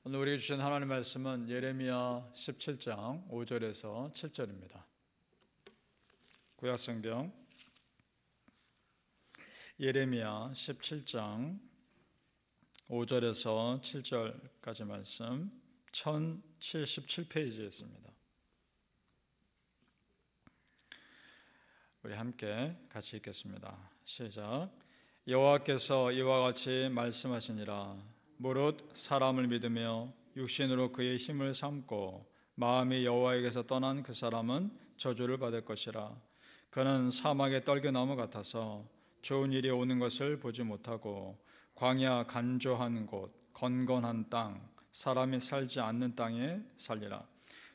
오늘 우리에게 주신 하나님의 말씀은 예레미야 17장 5절에서 7절입니다. 구약성경 예레미야 17장 5절에서 7절까지 말씀 1077페이지에 있습니다. 우리 함께 같이 읽겠습니다. 시작. 여호와께서 이와 같이 말씀하시니라. 무릇 사람을 믿으며 육신으로 그의 힘을 삼고 마음이 여호와에게서 떠난 그 사람은 저주를 받을 것이라. 그는 사막의 떨겨나무 같아서 좋은 일이 오는 것을 보지 못하고 광야 간조한 곳 건건한 땅 사람이 살지 않는 땅에 살리라.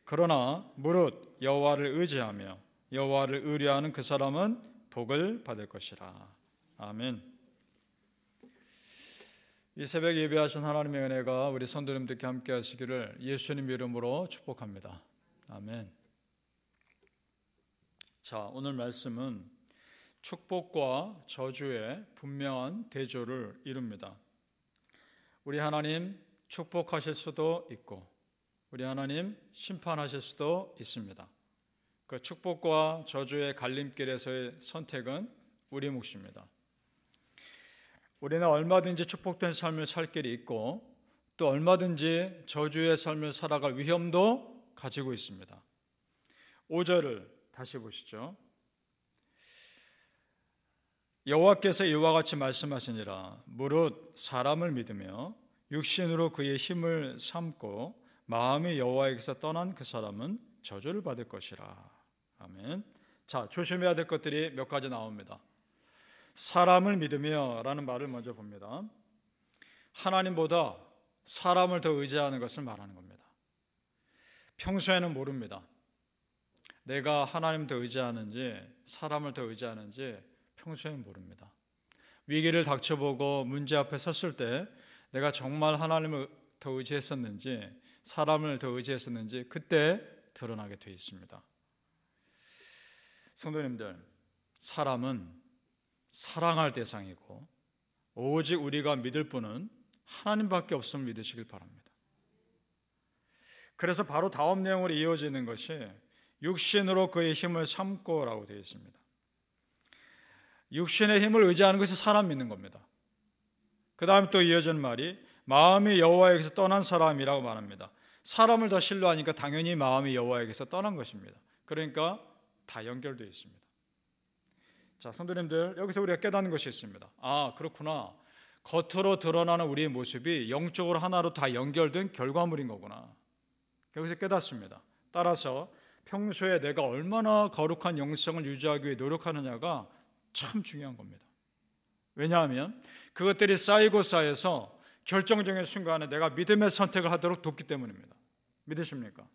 그러나 무릇 여호와를 의지하며 여호와를 의뢰하는 그 사람은 복을 받을 것이라. 아멘. 이 새벽 예배하신 하나님의 은혜가 우리 성도님들께 함께 하시기를 예수님 이름으로 축복합니다. 아멘. 자, 오늘 말씀은 축복과 저주의 분명한 대조를 이룹니다. 우리 하나님 축복하실 수도 있고 우리 하나님 심판하실 수도 있습니다. 그 축복과 저주의 갈림길에서의 선택은 우리 몫입니다. 우리는 얼마든지 축복된 삶을 살 길이 있고 또 얼마든지 저주의 삶을 살아갈 위험도 가지고 있습니다. 5절을 다시 보시죠. 여호와께서 이와 같이 말씀하시니라. 무릇 사람을 믿으며 육신으로 그의 힘을 삼고 마음이 여호와에게서 떠난 그 사람은 저주를 받을 것이라. 아멘. 자, 조심해야 될 것들이 몇 가지 나옵니다. 사람을 믿으며 라는 말을 먼저 봅니다. 하나님보다 사람을 더 의지하는 것을 말하는 겁니다. 평소에는 모릅니다. 내가 하나님을 더 의지하는지 사람을 더 의지하는지 평소에는 모릅니다. 위기를 닥쳐보고 문제 앞에 섰을 때 내가 정말 하나님을 더 의지했었는지 사람을 더 의지했었는지 그때 드러나게 되어 있습니다. 성도님들, 사람은 사랑할 대상이고 오직 우리가 믿을 분은 하나님밖에 없음을 믿으시길 바랍니다. 그래서 바로 다음 내용으로 이어지는 것이 육신으로 그의 힘을 삼고라고 되어 있습니다. 육신의 힘을 의지하는 것이 사람 믿는 겁니다. 그 다음 또 이어지는 말이 마음이 여호와에게서 떠난 사람이라고 말합니다. 사람을 더 신뢰하니까 당연히 마음이 여호와에게서 떠난 것입니다. 그러니까 다 연결되어 있습니다. 자, 성도님들, 여기서 우리가 깨닫는 것이 있습니다. 아, 그렇구나. 겉으로 드러나는 우리의 모습이 영적으로 하나로 다 연결된 결과물인 거구나. 여기서 깨닫습니다. 따라서 평소에 내가 얼마나 거룩한 영성을 유지하기 위해 노력하느냐가 참 중요한 겁니다. 왜냐하면 그것들이 쌓이고 쌓여서 결정적인 순간에 내가 믿음의 선택을 하도록 돕기 때문입니다. 믿으십니까?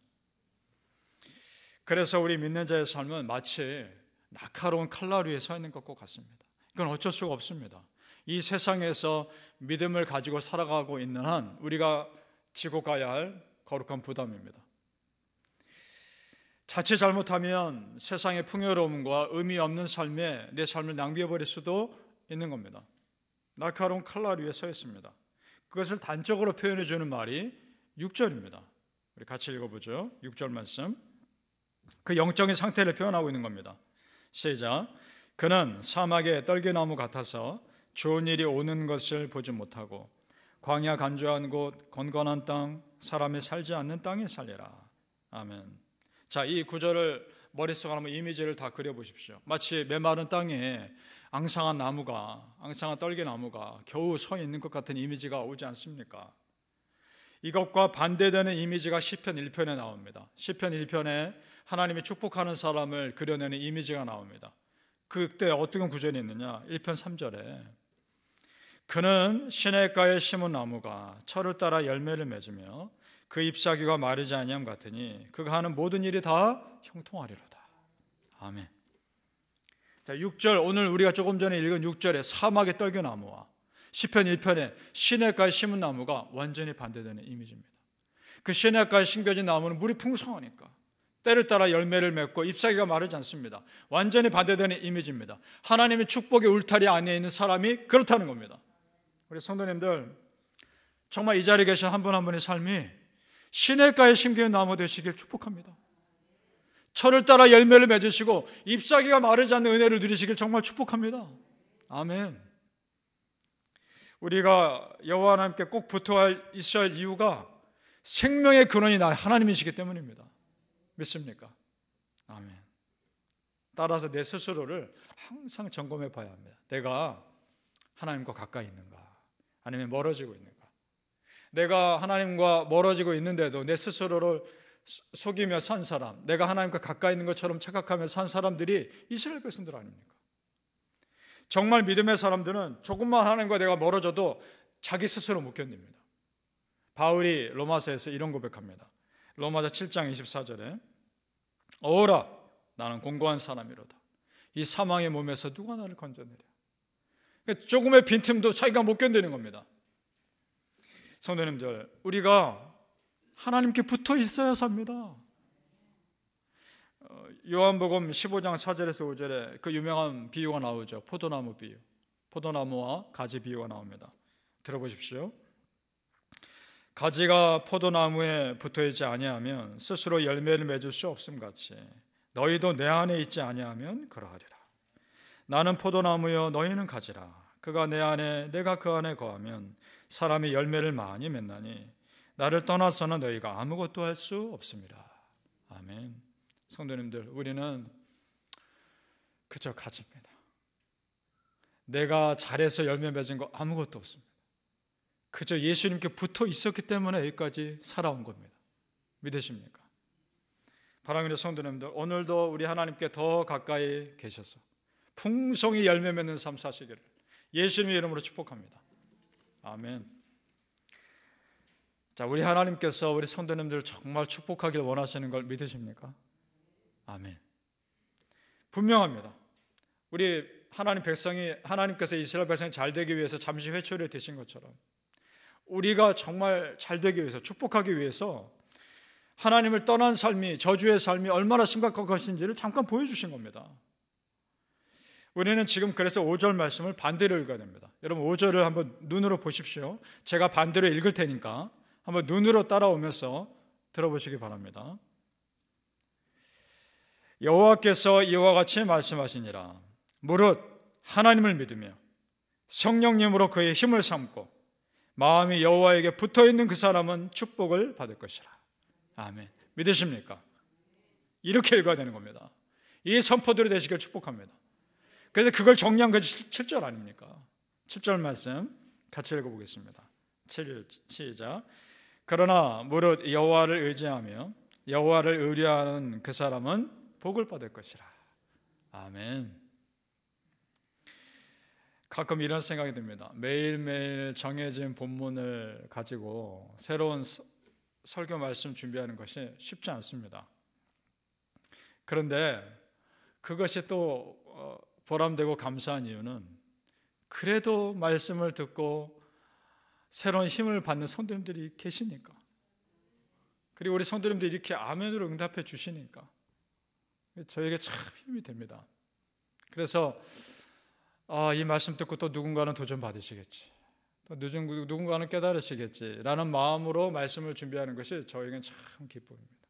그래서 우리 믿는 자의 삶은 마치 날카로운 칼날 위에 서 있는 것과 같습니다. 이건 어쩔 수가 없습니다. 이 세상에서 믿음을 가지고 살아가고 있는 한 우리가 지고 가야 할 거룩한 부담입니다. 자칫 잘못하면 세상의 풍요로움과 의미 없는 삶에 내 삶을 낭비해버릴 수도 있는 겁니다. 날카로운 칼날 위에 서 있습니다. 그것을 단적으로 표현해 주는 말이 6절입니다. 우리 같이 읽어보죠. 6절 말씀. 그 영적인 상태를 표현하고 있는 겁니다. 시작. 그는 사막의 떨겨나무 같아서 좋은 일이 오는 것을 보지 못하고 광야 간조한 곳 건건한 땅 사람이 살지 않는 땅에 살리라. 아멘. 자, 이 구절을 머릿속에 한번 이미지를 다 그려보십시오. 마치 메마른 땅에 앙상한 떨겨나무가 겨우 서 있는 것 같은 이미지가 오지 않습니까? 이것과 반대되는 이미지가 시편 1편에 나옵니다. 시편 1편에 하나님이 축복하는 사람을 그려내는 이미지가 나옵니다. 그때 어떤 구절이 있느냐? 1편 3절에 그는 시냇가에 심은 나무가 철을 따라 열매를 맺으며 그 잎사귀가 마르지 아니함 같으니 그가 하는 모든 일이 다 형통하리로다. 아멘. 자, 6절, 오늘 우리가 조금 전에 읽은 6절에 사막의 떨겨나무와 시편 1편에 시냇가에 심은 나무가 완전히 반대되는 이미지입니다. 그 시냇가에 심겨진 나무는 물이 풍성하니까 때를 따라 열매를 맺고 잎사귀가 마르지 않습니다. 완전히 반대되는 이미지입니다. 하나님의 축복의 울타리 안에 있는 사람이 그렇다는 겁니다. 우리 성도님들, 정말 이 자리에 계신 한 분 한 분의 삶이 시냇가에 심기는 나무 되시길 축복합니다. 철을 따라 열매를 맺으시고 잎사귀가 마르지 않는 은혜를 누리시길 정말 축복합니다. 아멘. 우리가 여호와 하나님께 꼭 붙어 있어야 할 이유가 생명의 근원이 나 하나님이시기 때문입니다. 믿습니까? 아멘. 따라서 내 스스로를 항상 점검해 봐야 합니다. 내가 하나님과 가까이 있는가? 아니면 멀어지고 있는가? 내가 하나님과 멀어지고 있는데도 내 스스로를 속이며 산 사람, 내가 하나님과 가까이 있는 것처럼 착각하며 산 사람들이 이스라엘 백성들 아닙니까? 정말 믿음의 사람들은 조금만 하나님과 내가 멀어져도 자기 스스로 못 견딥니다. 바울이 로마서에서 이런 고백합니다. 로마서 7장 24절에 오라 나는 공고한 사람이로다. 이 사망의 몸에서 누가 나를 건져내랴. 그러니까 조금의 빈틈도 자기가 못 견디는 겁니다. 성도님들, 우리가 하나님께 붙어 있어야 삽니다. 요한복음 15장 4절에서 5절에 그 유명한 비유가 나오죠. 포도나무 비유. 포도나무와 가지 비유가 나옵니다. 들어보십시오. 가지가 포도나무에 붙어있지 아니하면 스스로 열매를 맺을 수 없음같이 너희도 내 안에 있지 아니하면 그러하리라. 나는 포도나무여 너희는 가지라. 그가 내 안에 내가 그 안에 거하면 사람이 열매를 많이 맺나니 나를 떠나서는 너희가 아무것도 할 수 없습니다. 아멘. 성도님들, 우리는 그저 가지입니다. 내가 잘해서 열매 맺은 거 아무것도 없습니다. 그저 예수님께 붙어 있었기 때문에 여기까지 살아온 겁니다. 믿으십니까? 사랑하는 성도님들, 오늘도 우리 하나님께 더 가까이 계셔서 풍성히 열매 맺는 삶 사시기를 예수님의 이름으로 축복합니다. 아멘. 자, 우리 하나님께서 우리 성도님들을 정말 축복하길 원하시는 걸 믿으십니까? 아멘. 분명합니다. 우리 하나님 백성이, 하나님께서 이스라엘 백성이 잘 되기 위해서 잠시 회초리를 드신 것처럼 우리가 정말 잘 되기 위해서, 축복하기 위해서 하나님을 떠난 삶이, 저주의 삶이 얼마나 심각한 것인지를 잠깐 보여주신 겁니다. 우리는 지금 그래서 5절 말씀을 반대로 읽어야 됩니다. 여러분 5절을 한번 눈으로 보십시오. 제가 반대로 읽을 테니까 한번 눈으로 따라오면서 들어보시기 바랍니다. 여호와께서 이와 같이 말씀하시니라. 무릇 하나님을 믿으며 성령님으로 그의 힘을 삼고 마음이 여호와에게 붙어있는 그 사람은 축복을 받을 것이라. 아멘. 믿으십니까? 이렇게 읽어야 되는 겁니다. 이 선포들이 되시길 축복합니다. 그래서 그걸 정리한 것이 7절 아닙니까? 7절 말씀 같이 읽어보겠습니다. 7절 시작. 그러나 무릇 여호와를 의지하며 여호와를 의뢰하는 그 사람은 복을 받을 것이라. 아멘. 가끔 이런 생각이 듭니다. 매일매일 정해진 본문을 가지고 새로운 설교 말씀 준비하는 것이 쉽지 않습니다. 그런데 그것이 또 보람되고 감사한 이유는 그래도 말씀을 듣고 새로운 힘을 받는 성도님들이 계시니까, 그리고 우리 성도님들이 이렇게 아멘으로 응답해 주시니까 저에게 참 힘이 됩니다. 그래서 이 말씀 듣고 또 누군가는 도전 받으시겠지, 또 누군가는 깨달으시겠지 라는 마음으로 말씀을 준비하는 것이 저에겐 참 기쁨입니다.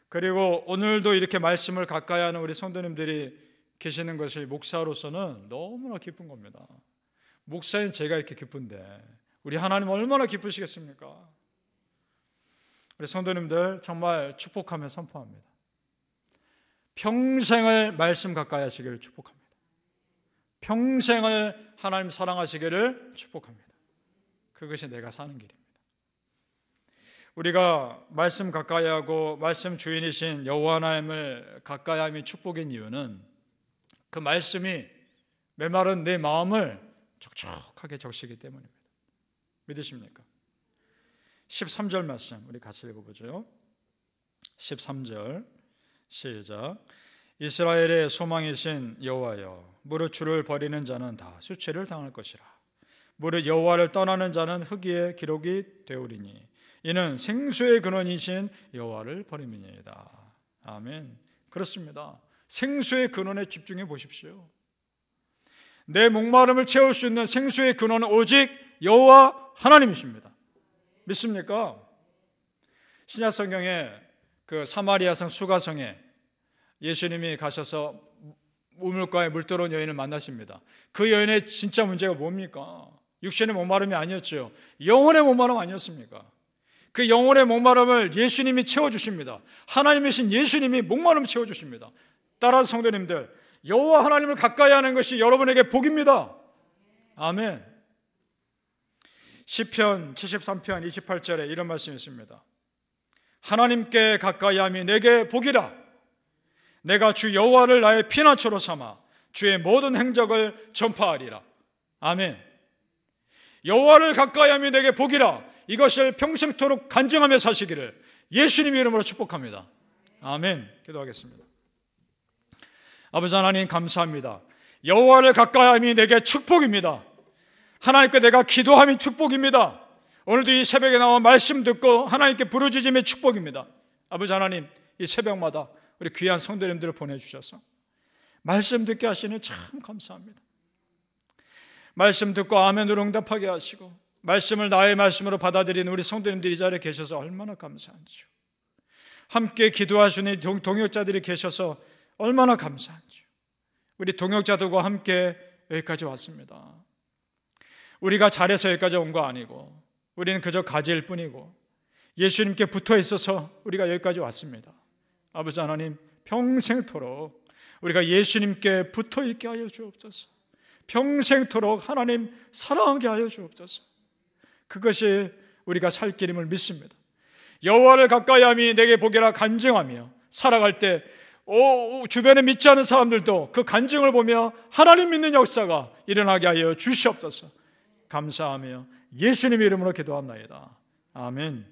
그리고 오늘도 이렇게 말씀을 가까이 하는 우리 성도님들이 계시는 것이 목사로서는 너무나 기쁜 겁니다. 목사인 제가 이렇게 기쁜데 우리 하나님 얼마나 기쁘시겠습니까? 우리 성도님들 정말 축복하며 선포합니다. 평생을 말씀 가까이 하시기를 축복합니다. 평생을 하나님 사랑하시기를 축복합니다. 그것이 내가 사는 길입니다. 우리가 말씀 가까이 하고 말씀 주인이신 여호와 하나님을 가까이 함이 축복인 이유는 그 말씀이 메마른 내 마음을 촉촉하게 적시기 때문입니다. 믿으십니까? 13절 말씀 우리 같이 읽어보죠. 13절 시작. 이스라엘의 소망이신 여호와여, 무릇 주를 버리는 자는 다 수치를 당할 것이라. 무릇 여호와를 떠나는 자는 흑의의 기록이 되오리니 이는 생수의 근원이신 여호와를 버림이니이다. 아멘. 그렇습니다. 생수의 근원에 집중해 보십시오. 내 목마름을 채울 수 있는 생수의 근원은 오직 여호와 하나님이십니다. 믿습니까? 신약 성경에 그 사마리아성 수가성에 예수님이 가셔서 우물가에 물 들어온 여인을 만나십니다. 그 여인의 진짜 문제가 뭡니까? 육신의 목마름이 아니었죠. 영혼의 목마름 아니었습니까? 그 영혼의 목마름을 예수님이 채워주십니다. 하나님이신 예수님이 목마름 채워주십니다. 따라서 성도님들, 여호와 하나님을 가까이 하는 것이 여러분에게 복입니다. 아멘. 시편 73편 28절에 이런 말씀이 있습니다. 하나님께 가까이 함이 내게 복이라. 내가 주 여호와를 나의 피난처로 삼아 주의 모든 행적을 전파하리라. 아멘. 여호와를 가까이 함이 내게 복이라. 이것을 평생토록 간증하며 사시기를 예수님 이름으로 축복합니다. 아멘. 기도하겠습니다. 아버지 하나님 감사합니다. 여호와를 가까이 함이 내게 축복입니다. 하나님께 내가 기도함이 축복입니다. 오늘도 이 새벽에 나와 말씀 듣고 하나님께 부르짖음이 축복입니다. 아버지 하나님, 이 새벽마다 우리 귀한 성도님들을 보내주셔서 말씀 듣게 하시니 참 감사합니다. 말씀 듣고 아멘으로 응답하게 하시고 말씀을 나의 말씀으로 받아들이는 우리 성도님들이 이 자리에 계셔서 얼마나 감사한지요. 함께 기도하시는 동역자들이 계셔서 얼마나 감사한지요. 우리 동역자들과 함께 여기까지 왔습니다. 우리가 잘해서 여기까지 온 거 아니고 우리는 그저 가지일 뿐이고 예수님께 붙어 있어서 우리가 여기까지 왔습니다. 아버지 하나님, 평생토록 우리가 예수님께 붙어 있게 하여 주옵소서. 평생토록 하나님 사랑하게 하여 주옵소서. 그것이 우리가 살 길임을 믿습니다. 여호와를 가까이 함이 내게 복이라 간증하며 살아갈 때 주변에 믿지 않은 사람들도 그 간증을 보며 하나님 믿는 역사가 일어나게 하여 주시옵소서. 감사하며 예수님의 이름으로 기도합니다. 아멘.